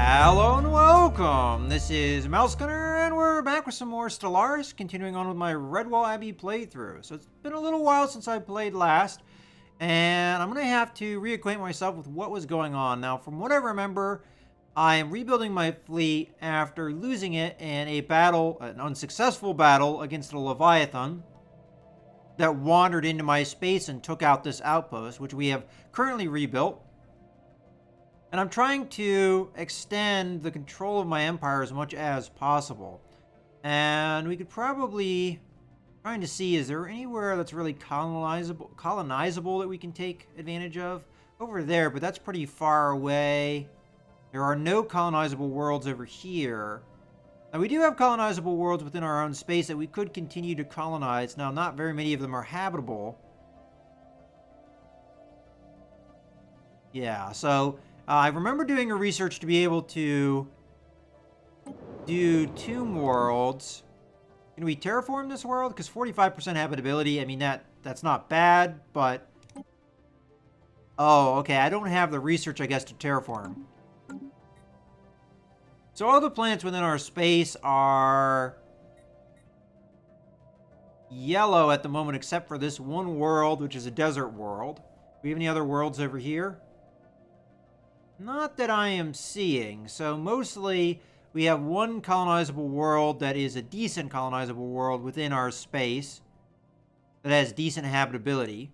Hello and welcome! This is Mouse Gunner, and we're back with some more Stellaris, continuing on with my Redwall Abbey playthrough. So it's been a little while since I played last, and I'm going to have to reacquaint myself with what was going on. Now, from what I remember, I am rebuilding my fleet after losing it in a battle, an unsuccessful battle against a Leviathan that wandered into my space and took out this outpost, which we have currently rebuilt. And I'm trying to extend the control of my empire as much as possible. And we could probably trying to see, is there anywhere that's really colonizable that we can take advantage of? Over there, but that's pretty far away. There are no colonizable worlds over here. Now, we do have colonizable worlds within our own space that we could continue to colonize. Now, not very many of them are habitable. Yeah, so I remember doing a research to be able to do 2 worlds. Can we terraform this world? Because 45% habitability, I mean, that's not bad, but... Oh, okay, I don't have the research, I guess, to terraform. So all the planets within our space are yellow at the moment, except for this one world, which is a desert world. Do we have any other worlds over here? Not that I am seeing. So mostly we have one colonizable world that is a decent colonizable world within our space that has decent habitability.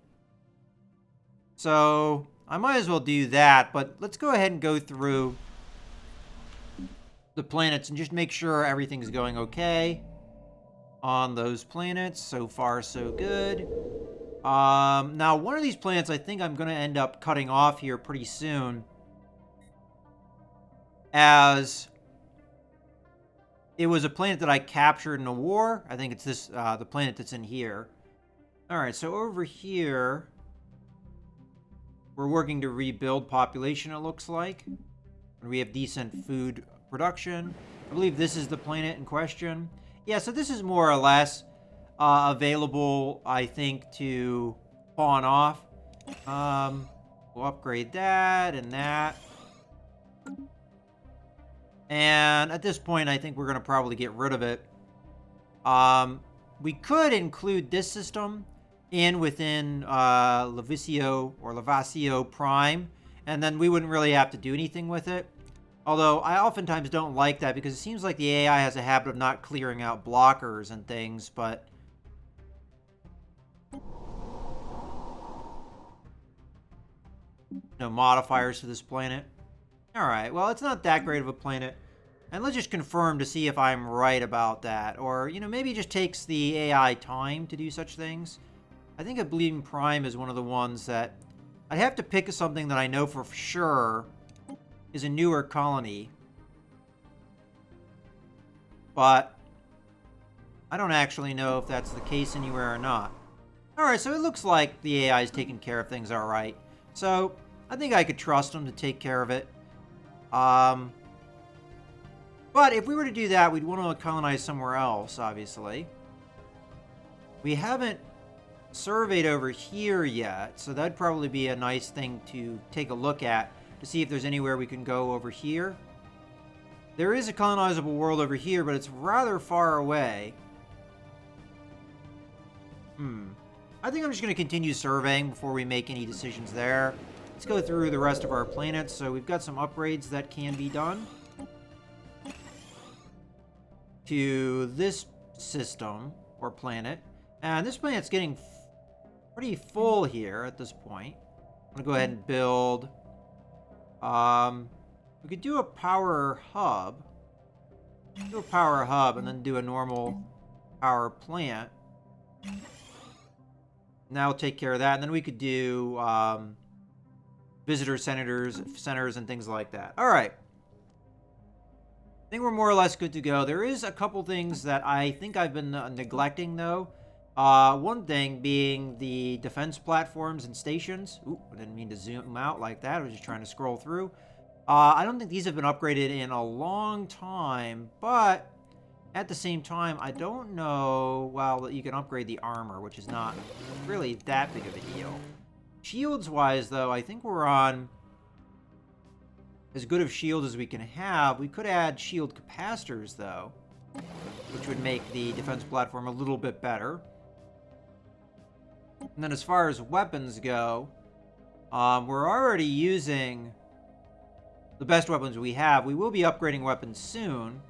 So I might as well do that, but let's go ahead and go through the planets and just make sure everything's going okay on those planets. So far, so good. Now, one of these planets I think I'm going to end up cutting off here pretty soon, as it was a planet that I captured in a war. I think it's this, the planet that's in here. All right, so over here, we're working to rebuild population, it looks like. We have decent food production. I believe this is the planet in question. Yeah, so this is more or less available, I think, to pawn off. We'll upgrade that and that. And at this point, I think we're going to probably get rid of it. We could include this system within Leviathan Prime, and then we wouldn't really have to do anything with it. Although, I oftentimes don't like that, because it seems like the AI has a habit of not clearing out blockers and things, but... no modifiers to this planet. Alright, well, it's not that great of a planet. And let's just confirm to see if I'm right about that. Or, you know, maybe it just takes the AI time to do such things. I think a Bleeding Prime is one of the ones that... I'd have to pick something that I know for sure is a newer colony. But I don't actually know if that's the case anywhere or not. Alright, so it looks like the AI is taking care of things alright. So, I think I could trust them to take care of it. But if we were to do that, we'd want to colonize somewhere else, obviously. We haven't surveyed over here yet, so that'd probably be a nice thing to take a look at to see if there's anywhere we can go over here. There is a colonizable world over here, but it's rather far away. I think I'm just going to continue surveying before we make any decisions there. Let's go through the rest of our planets. So we've got some upgrades that can be done to this system or planet. And this planet's getting pretty full here at this point. I'm going to go ahead and build... we could do a power hub. Do a power hub and then do a normal power plant. Now we'll take care of that. And then we could do visitor centers and things like that. All right. I think we're more or less good to go. There is a couple things that I think I've been neglecting, though. One thing being the defense platforms and stations. Ooh, I didn't mean to zoom out like that. I was just trying to scroll through. I don't think these have been upgraded in a long time, but at the same time, I don't know, well, you can upgrade the armor, which is not really that big of a deal. Shields-wise, though, I think we're on as good of shield as we can have. We could add shield capacitors, though, which would make the defense platform a little bit better. And then as far as weapons go, we're already using the best weapons we have. We will be upgrading weapons soon.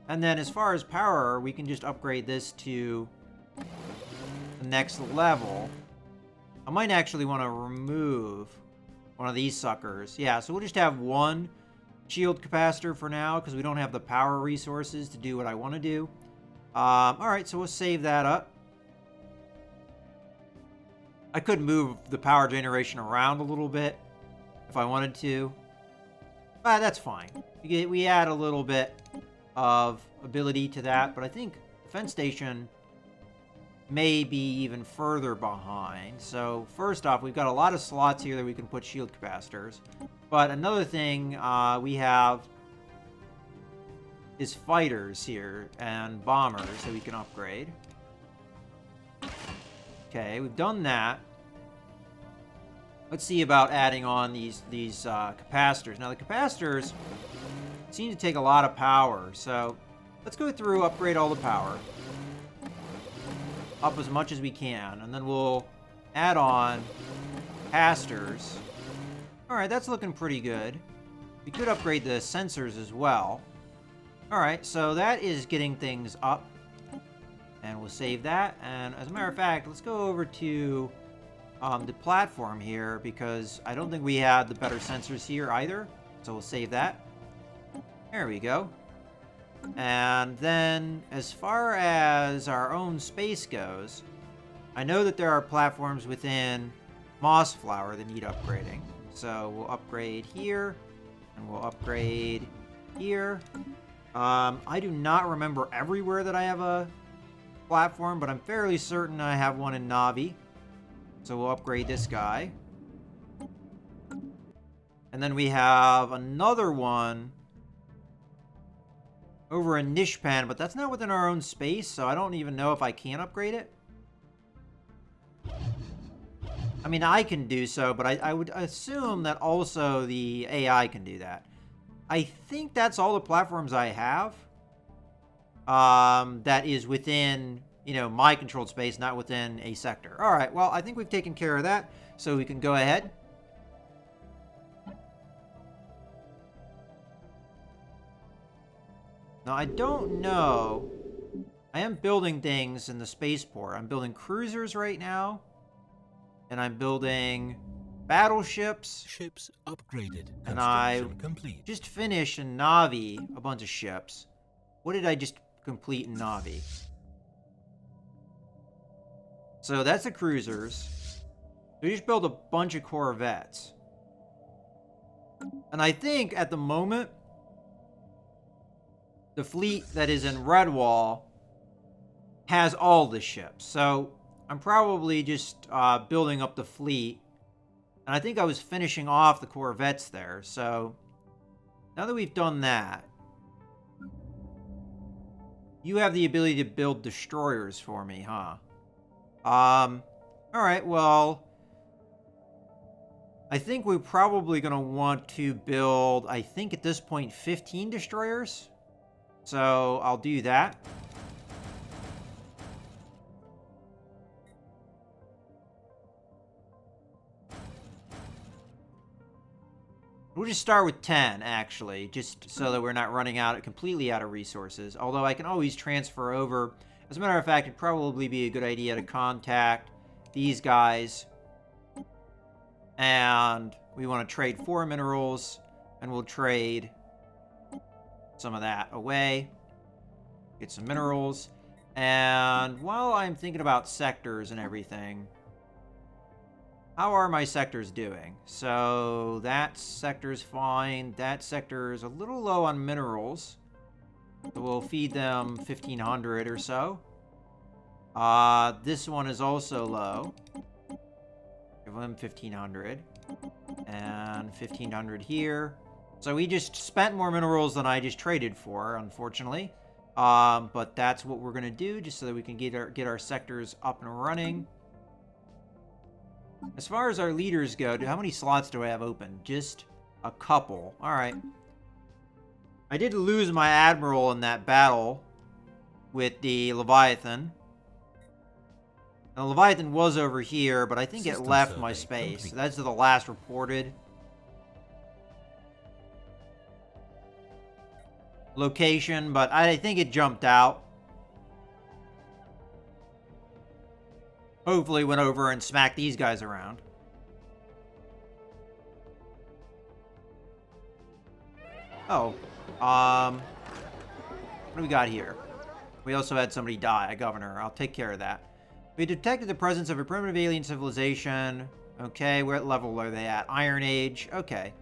And then as far as power, we can just upgrade this to the next level. I might actually want to remove one of these suckers. Yeah, so we'll just have one shield capacitor for now because we don't have the power resources to do what I want to do. Alright, so we'll save that up. I could move the power generation around a little bit if I wanted to. But that's fine. We add a little bit of ability to that, but I think Defense Station may be even further behind. So first off, we've got a lot of slots here that we can put shield capacitors. But another thing we have is fighters here and bombers that we can upgrade. Okay, we've done that. Let's see about adding on these capacitors. Now the capacitors seem to take a lot of power, so let's go through, upgrade all the power. Up as much as we can, and then we'll add on capacitors. Alright, that's looking pretty good. We could upgrade the sensors as well. Alright, so that is getting things up. And we'll save that. And as a matter of fact, let's go over to the platform here, because I don't think we had the better sensors here either. So we'll save that. There we go. And then, as far as our own space goes, I know that there are platforms within Mossflower that need upgrading. So we'll upgrade here, and we'll upgrade here. I do not remember everywhere that I have a platform, but I'm fairly certain I have one in Navi. So we'll upgrade this guy. And then we have another one over in Nishpan, but that's not within our own space, so I don't even know if I can upgrade it. I mean, I can do so, but I would assume that also the AI can do that. I think that's all the platforms I have. That is within, you know, my controlled space, not within a sector. All right, well, I think we've taken care of that, so we can go ahead. Now, I don't know. I am building things in the spaceport. I'm building cruisers right now. And I'm building battleships. Ships upgraded. And I complete. just finished in Navi a bunch of ships. What did I just complete in Navi? So that's the cruisers. We just built a bunch of corvettes. And I think at the moment, the fleet that is in Redwall has all the ships. So I'm probably just building up the fleet. And I think I was finishing off the corvettes there. So now that we've done that, you have the ability to build destroyers for me, huh? Alright, well, I think we're probably going to want to build, I think at this point, 15 destroyers. So I'll do that. We'll just start with 10, actually, just so that we're not running completely out of resources. Although I can always transfer over. As a matter of fact, it'd probably be a good idea to contact these guys. And we want to trade 4 minerals, and we'll trade some of that away. Get some minerals. And while I'm thinking about sectors and everything, how are my sectors doing? So that sector's fine. That sector is a little low on minerals. So we'll feed them 1,500 or so. This one is also low. Give them 1,500. And 1,500 here. So we just spent more minerals than I just traded for, unfortunately. But that's what we're going to do, just so that we can get our sectors up and running. As far as our leaders go, how many slots do I have open? Just a couple. Alright. I did lose my admiral in that battle with the Leviathan. The Leviathan was over here, but I think it left my space. Complete. That's the last reported location, but I think it jumped out. Hopefully went over and smacked these guys around. Oh. What do we got here? We also had somebody die, a governor. I'll take care of that. We detected the presence of a primitive alien civilization. Okay, what level are they at? Iron Age. Okay.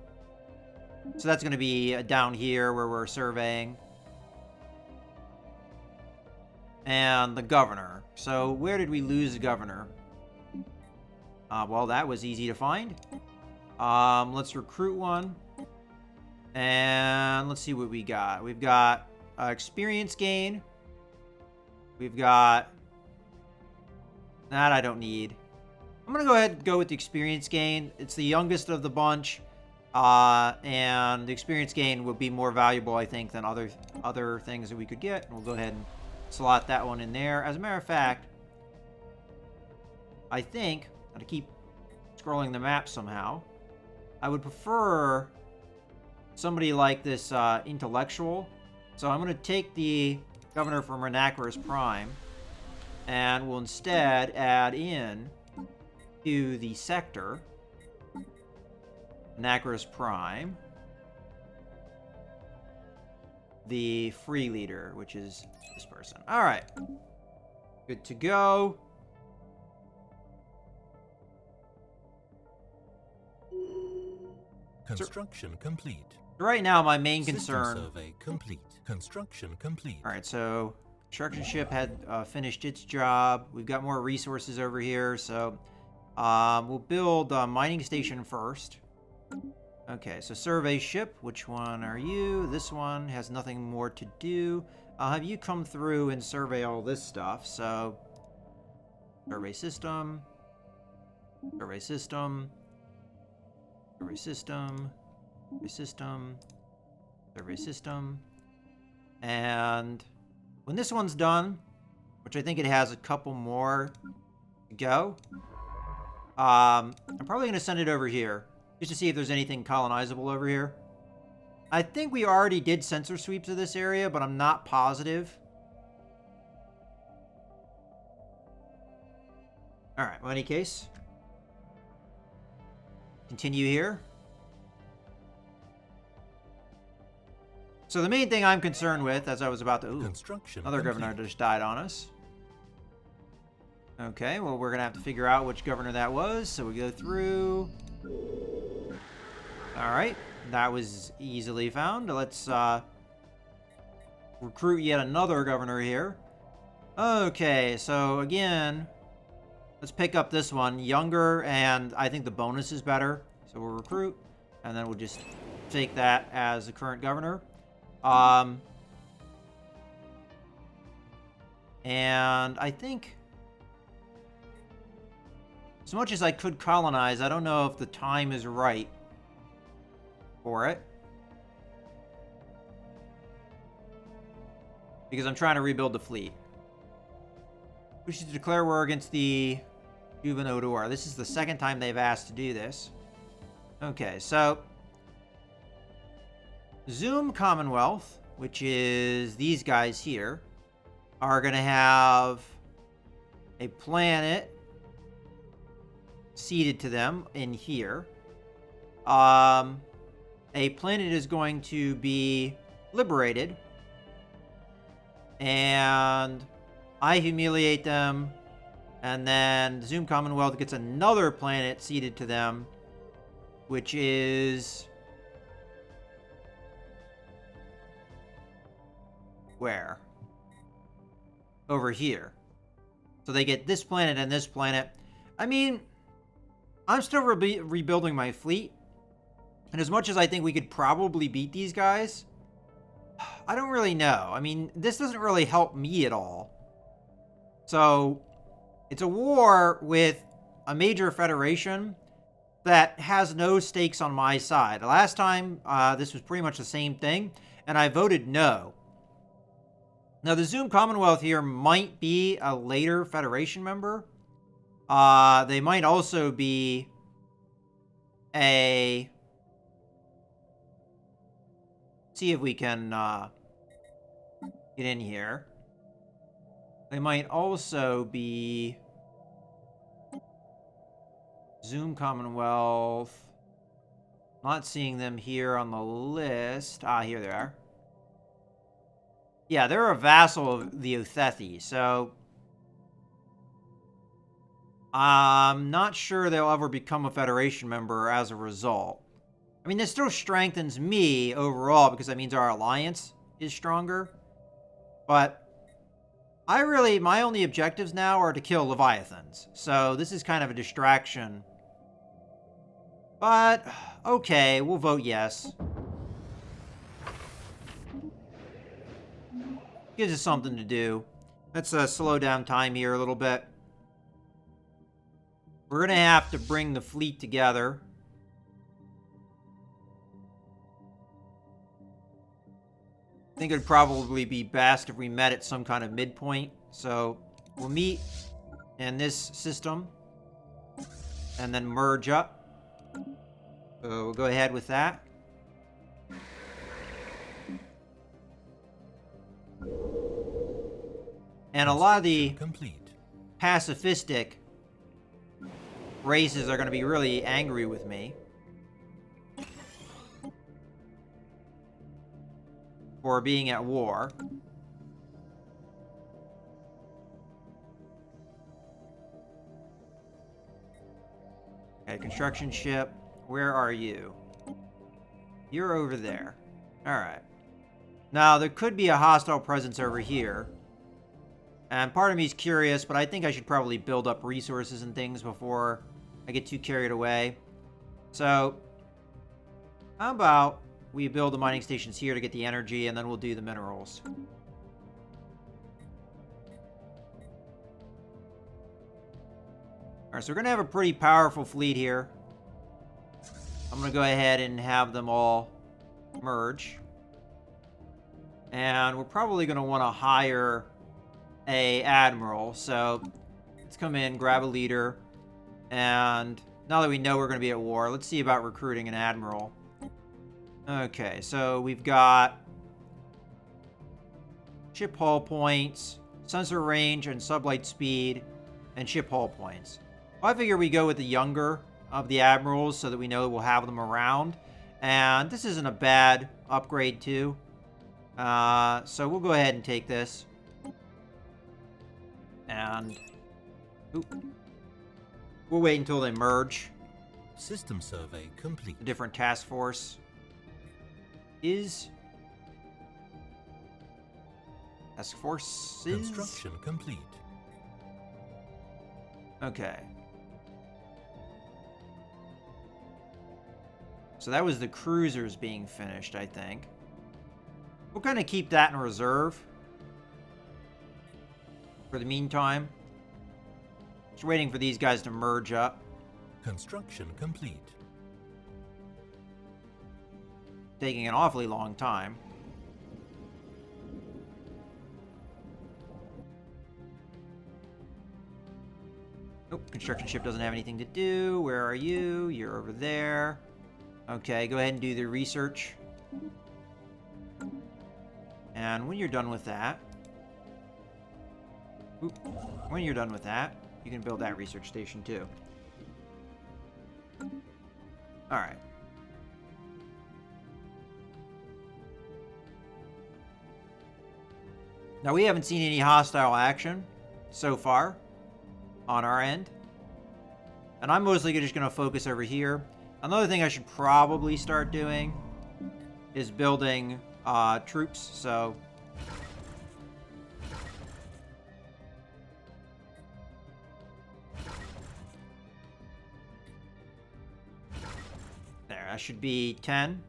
So that's going to be down here where we're surveying. And the governor. So where did we lose the governor? Well, that was easy to find. Let's recruit one. And let's see what we got. We've got experience gain. We've got... That I don't need. I'm going to go ahead and go with the experience gain. It's the youngest of the bunch. And the experience gain would be more valuable, I think, than other things that we could get. We'll go ahead and slot that one in there. As a matter of fact, I think, I'm going to keep scrolling the map somehow, I would prefer somebody like this intellectual. So I'm going to take the governor from Renacris Prime, and we'll instead add in to the sector Renacris Prime the free leader, which is this person. All right, good to go. Construction complete. Right now, my main concern. System survey complete. Construction complete. All right, so construction ship had finished its job. We've got more resources over here, so we'll build a mining station first. Okay, so survey ship. Which one are you? This one has nothing more to do. I'll have you come through and survey all this stuff. So survey system, survey system, survey system, survey system, survey system. And when this one's done, which I think it has a couple more to go, I'm probably going to send it over here just to see if there's anything colonizable over here. I think we already did sensor sweeps of this area, but I'm not positive. All right, well, in any case, continue here. So the main thing I'm concerned with, as I was about to... Ooh, another governor just died on us. Okay, well, we're going to have to figure out which governor that was. So we go through. All right, that was easily found. Let's recruit yet another governor here. Okay, so again, let's pick up this one. Younger, and I think the bonus is better. So we'll recruit, and then we'll just take that as the current governor. And I think, as much as I could colonize, I don't know if the time is right for it, because I'm trying to rebuild the fleet. We should declare war against the Juvenodor. This is the second time they've asked to do this. Okay, so Zoom Commonwealth, which is these guys here, are going to have a planet ceded to them in here. A planet is going to be liberated, and I humiliate them, and then the Zoom Commonwealth gets another planet ceded to them, which is... where? Over here. So they get this planet and this planet. I mean, I'm still rebuilding my fleet. And as much as I think we could probably beat these guys, I don't really know. I mean, this doesn't really help me at all. So, it's a war with a major federation that has no stakes on my side. Last time, this was pretty much the same thing, and I voted no. Now, the Zoom Commonwealth here might be a later Federation member. They might also be a... See if we can get in here. They might also be Zoom Commonwealth. Not seeing them here on the list. Ah, here they are. Yeah, they're a vassal of the Othethi, so I'm not sure they'll ever become a Federation member as a result. I mean, this still strengthens me overall because that means our alliance is stronger. But my only objectives now are to kill Leviathans. So this is kind of a distraction. But, okay, we'll vote yes. Gives us something to do. Let's slow down time here a little bit. We're going to have to bring the fleet together. I think it would probably be best if we met at some kind of midpoint. So we'll meet in this system and then merge up. So we'll go ahead with that. And a lot of the pacifistic races are going to be really angry with me for being at war. Okay, construction ship. Where are you? You're over there. Alright. Now, there could be a hostile presence over here. And part of me is curious, but I think I should probably build up resources and things before I get too carried away. So, how about we build the mining stations here to get the energy, and then we'll do the minerals. Alright, so we're going to have a pretty powerful fleet here. I'm going to go ahead and have them all merge. And we're probably going to want to hire a admiral. So let's come in, grab a leader. And now that we know we're going to be at war, let's see about recruiting an admiral. Okay, so we've got ship hull points, sensor range and sublight speed, and ship hull points. Well, I figure we go with the younger of the admirals so that we know we'll have them around. And this isn't a bad upgrade too. So we'll go ahead and take this. And we'll wait until they merge. System survey complete. A different task force is... Task force is... Construction complete. Okay. So that was the cruisers being finished, I think. We'll kind of keep that in reserve for the meantime. Just waiting for these guys to merge up. Construction complete. Taking an awfully long time. Nope, construction ship doesn't have anything to do. Where are you? You're over there. Okay, go ahead and do the research. And when you're done with that... when you're done with that, you can build that research station too. Alright. Now, we haven't seen any hostile action so far on our end. And I'm mostly just going to focus over here. Another thing I should probably start doing is building troops, so... There, that should be 10.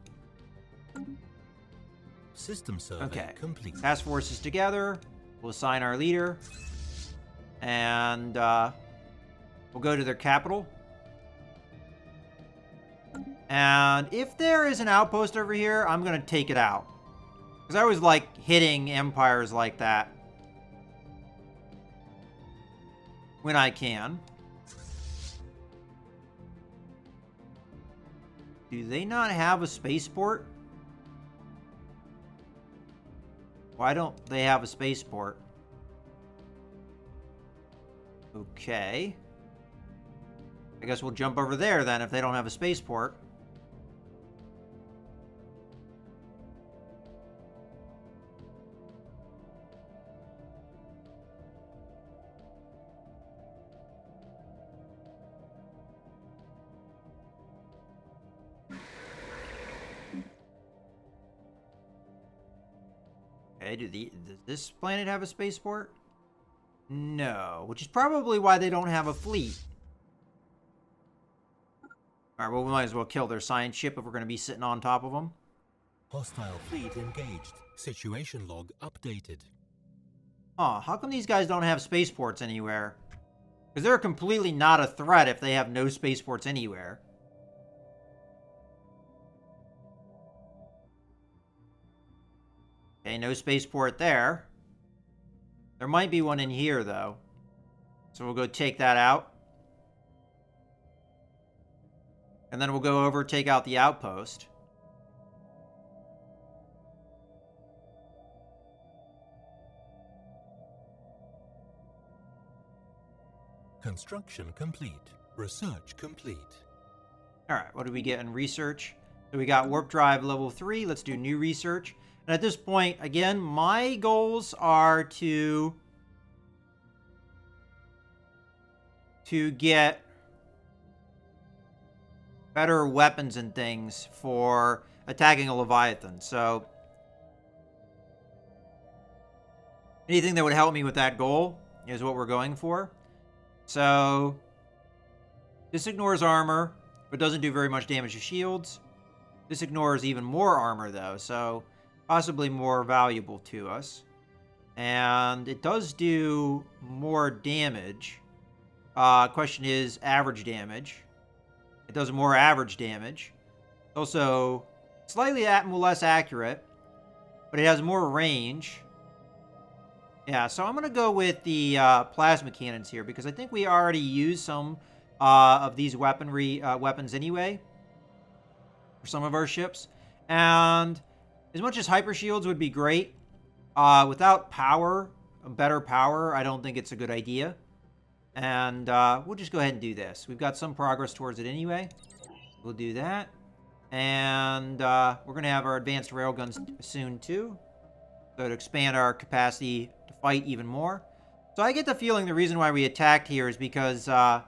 System survey complete. Task forces together. We'll assign our leader. And we'll go to their capital. And if there is an outpost over here, I'm going to take it out. Because I always like hitting empires like that when I can. Do they not have a spaceport? Why don't they have a spaceport? Okay. I guess we'll jump over there then if they don't have a spaceport. Okay, does this planet have a spaceport? No, which is probably why they don't have a fleet. Alright, well, we might as well kill their science ship if we're going to be sitting on top of them. Hostile fleet engaged. Situation log updated. Huh, how come these guys don't have spaceports anywhere? Because they're completely not a threat if they have no spaceports anywhere. Okay, no spaceport there. There might be one in here, though. So we'll go take that out. And then we'll go over, take out the outpost. Construction complete. Research complete. Alright, what do we get in research? So we got warp drive level 3. Let's do new research. And at this point, again, my goals are to get better weapons and things for attacking a Leviathan. So anything that would help me with that goal is what we're going for. So this ignores armor, but doesn't do very much damage to shields. This ignores even more armor, though, so possibly more valuable to us. And it does do more damage. Question is average damage. It does more average damage. Also, slightly less accurate, but it has more range. Yeah, so I'm going to go with the plasma cannons here, because I think we already used some of these weapons anyway for some of our ships. And as much as hyper shields would be great, without power, better power, I don't think it's a good idea. And we'll just go ahead and do this. We've got some progress towards it anyway. We'll do that. And we're going to have our advanced railguns soon too. So to expand our capacity to fight even more. So I get the feeling the reason why we attacked here is because for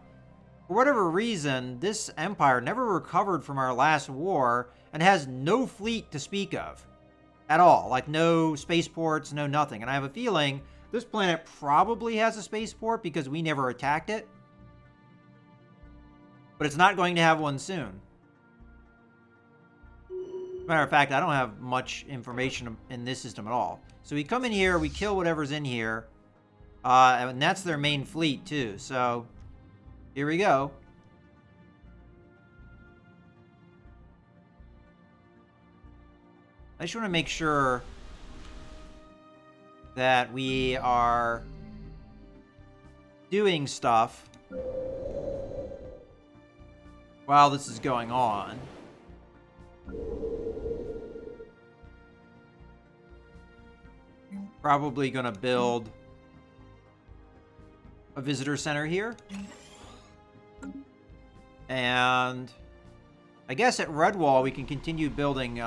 whatever reason, this empire never recovered from our last war and has no fleet to speak of at all. Like no spaceports, no nothing. And I have a feeling this planet probably has a spaceport because we never attacked it. But it's not going to have one soon. Matter of fact, I don't have much information in this system at all. So we come in here, we kill whatever's in here. And that's their main fleet too. So here we go. I just want to make sure that we are doing stuff while this is going on. Probably gonna build a visitor center here. And I guess at Redwall we can continue building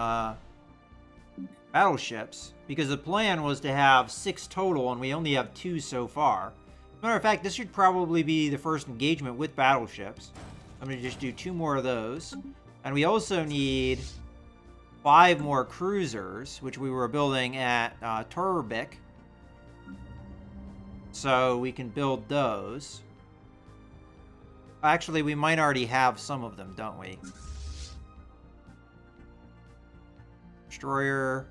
battleships, because the plan was to have 6 total and we only have 2 so far. Matter of fact, this should probably be the first engagement with battleships. I'm going to just do 2 more of those. And we also need 5 more cruisers, which we were building at Turbik. So we can build those. Actually, we might already have some of them, don't we? Destroyer.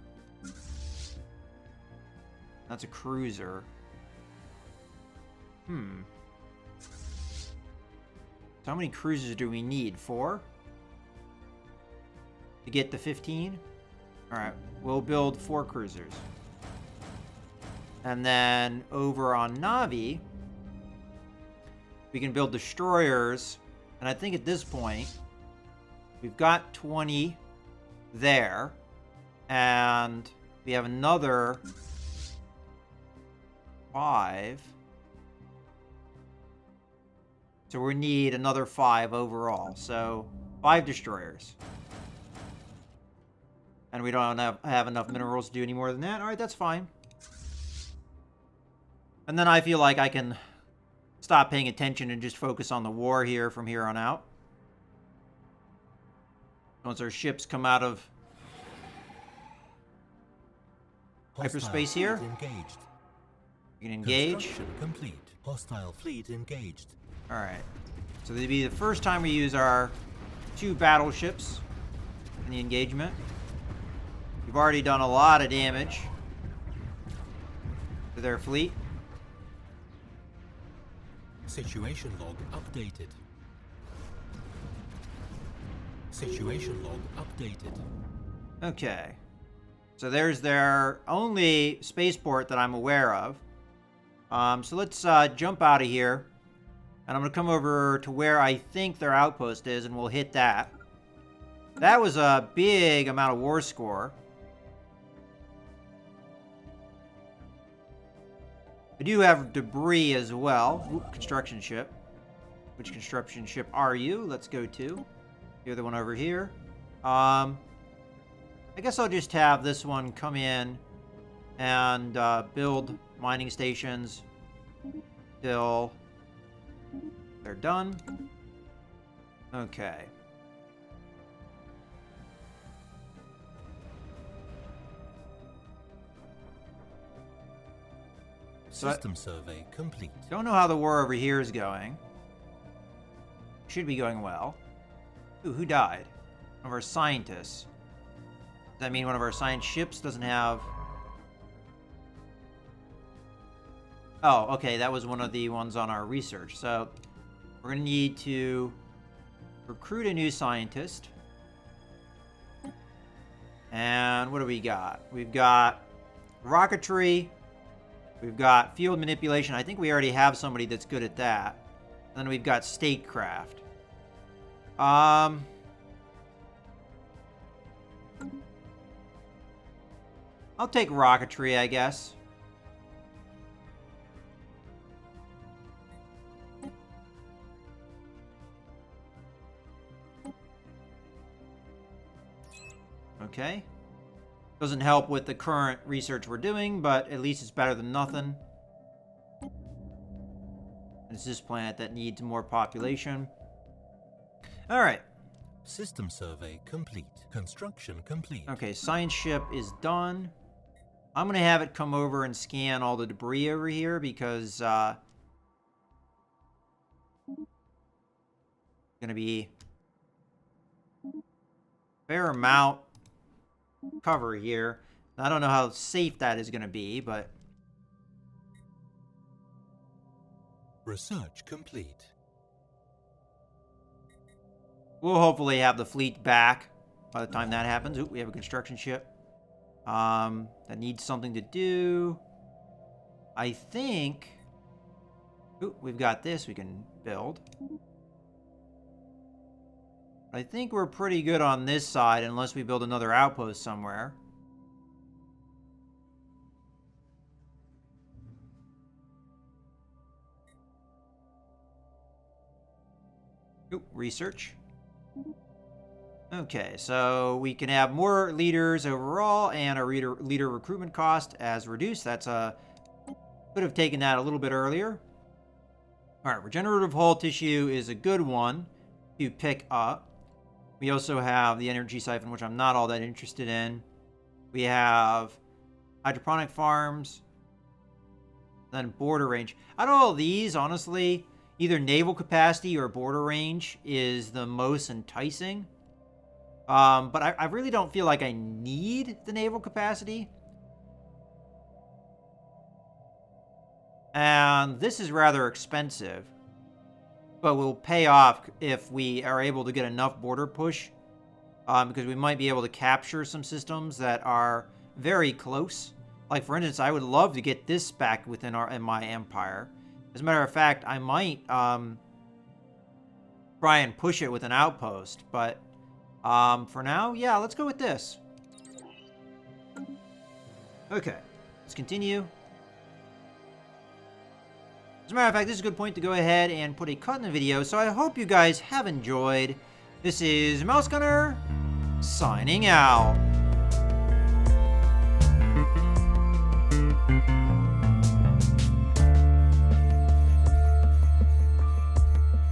That's a cruiser. So how many cruisers do we need? 4? to get to 15. All right, we'll build 4 cruisers. And then over on Navi, we can build destroyers. And I think at this point, we've got 20 there. And we have another 5. So we need another 5 overall. So 5 destroyers. And we don't have enough minerals to do any more than that. All right, that's fine. And then I feel like I can stop paying attention and just focus on the war here from here on out. Once our ships come out of hyperspace here, engaged. you can engage. Construction complete. Hostile fleet engaged. All right. So this will be the first time we use our 2 battleships in the engagement. We've already done a lot of damage to their fleet. Situation log updated. Situation log updated. Okay. So there's their only spaceport that I'm aware of. So let's jump out of here. And I'm going to come over to where I think their outpost is, and we'll hit that. That was a big amount of war score. We do have debris as well. Ooh, construction ship. Which construction ship are you? Let's go to. You're the one over here. I guess I'll just have this one come in and build mining stations till they're done. Okay. System survey complete. Don't know how the war over here is going. Should be going well. Ooh, who died? One of our scientists. Does that mean one of our science ships doesn't have... Oh, okay, that was one of the ones on our research. So, we're going to need to recruit a new scientist. And what do we got? We've got rocketry. We've got field manipulation. I think we already have somebody that's good at that. And then we've got statecraft. I'll take rocketry, I guess. Okay. Doesn't help with the current research we're doing, but at least it's better than nothing. It's this planet that needs more population. All right. System survey complete. Construction complete. Okay, science ship is done. I'm going to have it come over and scan all the debris over here because going to be a fair amount cover here. I don't know how safe that is going to be, but research complete. we'll hopefully have the fleet back by the time that happens. Ooh, we have a construction ship that needs something to do. I think... Ooh, we've got this we can build. I think we're pretty good on this side unless we build another outpost somewhere. Ooh, research. Okay, so we can have more leaders overall, and our leader recruitment cost as reduced. That's could have taken that a little bit earlier. All right, regenerative hull tissue is a good one to pick up. We also have the energy siphon, which I'm not all that interested in. We have hydroponic farms, then border range. Out of all these, honestly, either naval capacity or border range is the most enticing. But I really don't feel like I need the naval capacity. And this is rather expensive, but will pay off if we are able to get enough border push because we might be able to capture some systems that are very close. Like, for instance, I would love to get this back within my empire. As a matter of fact, I might try and push it with an outpost. But for now, yeah, let's go with this. Okay, let's continue. As a matter of fact, this is a good point to go ahead and put a cut in the video. So I hope you guys have enjoyed. This is Mouse Gunner, signing out.